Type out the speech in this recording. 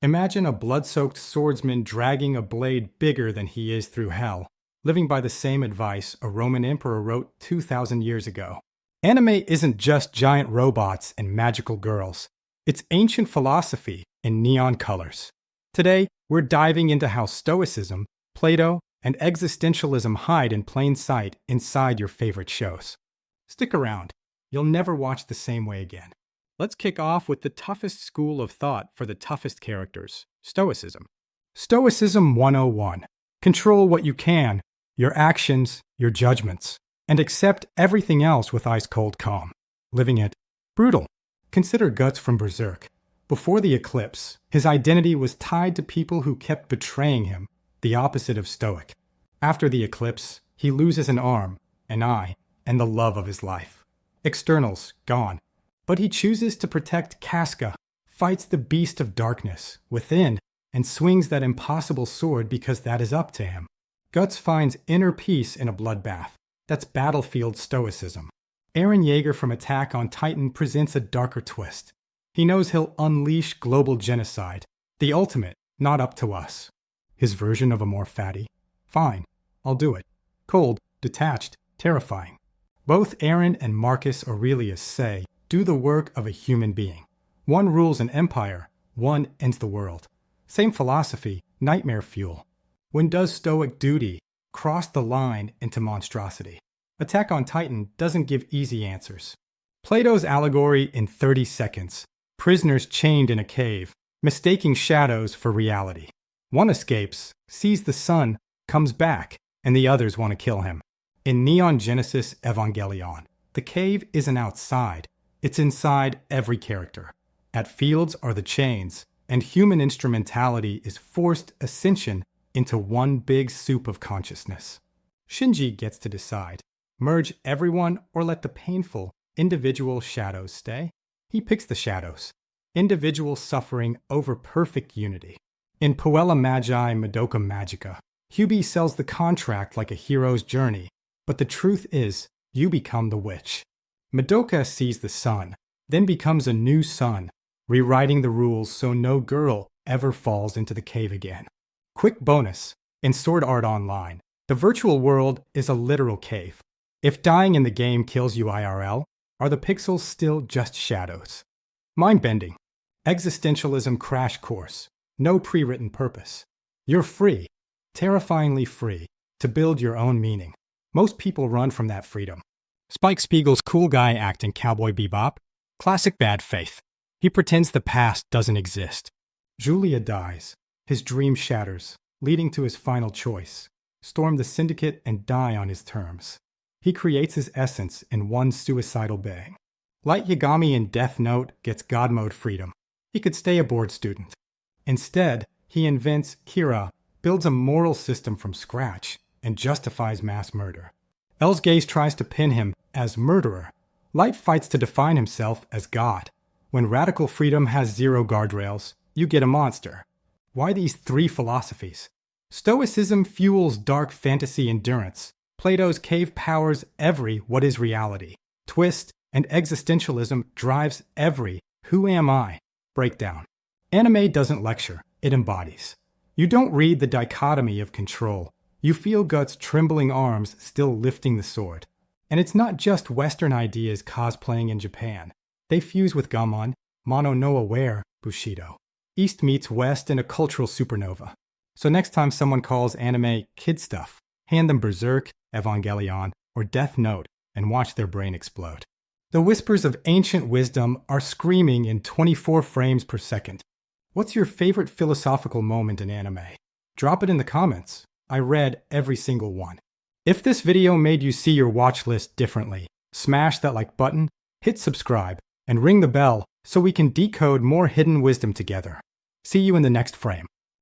Imagine a blood-soaked swordsman dragging a blade bigger than he is through hell, living by the same advice a Roman emperor wrote 2,000 years ago. Anime isn't just giant robots and magical girls. It's ancient philosophy in neon colors. Today, we're diving into how Stoicism, Plato, and Existentialism hide in plain sight inside your favorite shows. Stick around. You'll never watch the same way again. Let's kick off with the toughest school of thought for the toughest characters, Stoicism. Stoicism 101. Control what you can, your actions, your judgments, and accept everything else with ice-cold calm. Living it. Brutal. Consider Guts from Berserk. Before the eclipse, his identity was tied to people who kept betraying him, the opposite of Stoic. After the eclipse, he loses an arm, an eye, and the love of his life. Externals, gone. But he chooses to protect Casca, fights the beast of darkness within, and swings that impossible sword because that is up to him. Guts finds inner peace in a bloodbath. That's battlefield stoicism. Eren Yeager from Attack on Titan presents a darker twist. He knows he'll unleash global genocide. The ultimate, not up to us. His version of a more fatty. Fine, I'll do it. Cold, detached, terrifying. Both Eren and Marcus Aurelius say, do the work of a human being. One rules an empire, one ends the world. Same philosophy, nightmare fuel. When does stoic duty cross the line into monstrosity? Attack on Titan doesn't give easy answers. Plato's Allegory in 30 seconds. Prisoners chained in a cave, mistaking shadows for reality. One escapes, sees the sun, comes back, and the others want to kill him. In Neon Genesis Evangelion, the cave isn't outside, it's inside every character. At fields are the chains, and human instrumentality is forced ascension into one big soup of consciousness. Shinji gets to decide. Merge everyone or let the painful, individual shadows stay? He picks the shadows. Individual suffering over perfect unity. In Puella Magi Madoka Magica, Hubie sells the contract like a hero's journey, but the truth is, you become the witch. Madoka sees the sun, then becomes a new sun, rewriting the rules so no girl ever falls into the cave again. Quick bonus, in Sword Art Online, the virtual world is a literal cave. If dying in the game kills you IRL, are the pixels still just shadows? Mind-bending. Existentialism crash course. No pre-written purpose. You're free, terrifyingly free, to build your own meaning. Most people run from that freedom. Spike Spiegel's cool guy act in Cowboy Bebop. Classic bad faith. He pretends the past doesn't exist. Julia dies. His dream shatters, leading to his final choice. Storm the syndicate and die on his terms. He creates his essence in one suicidal bang. Light Yagami in Death Note gets God mode freedom. He could stay a board student. Instead, he invents Kira, builds a moral system from scratch, and justifies mass murder. Elsgaze tries to pin him as murderer. Light fights to define himself as God. When radical freedom has zero guardrails, you get a monster. Why these three philosophies? Stoicism fuels dark fantasy endurance. Plato's cave powers every what is reality. Twist and existentialism drives every who am I breakdown. Anime doesn't lecture, it embodies. You don't read the dichotomy of control. You feel Guts' trembling arms still lifting the sword. And it's not just Western ideas cosplaying in Japan. They fuse with Gammon, Mono no Aware, Bushido. East meets West in a cultural supernova. So next time someone calls anime kid stuff, hand them Berserk, Evangelion, or Death Note and watch their brain explode. The whispers of ancient wisdom are screaming in 24 frames per second. What's your favorite philosophical moment in anime? Drop it in the comments. I read every single one. If this video made you see your watch list differently, smash that like button, hit subscribe, and ring the bell so we can decode more hidden wisdom together. See you in the next frame.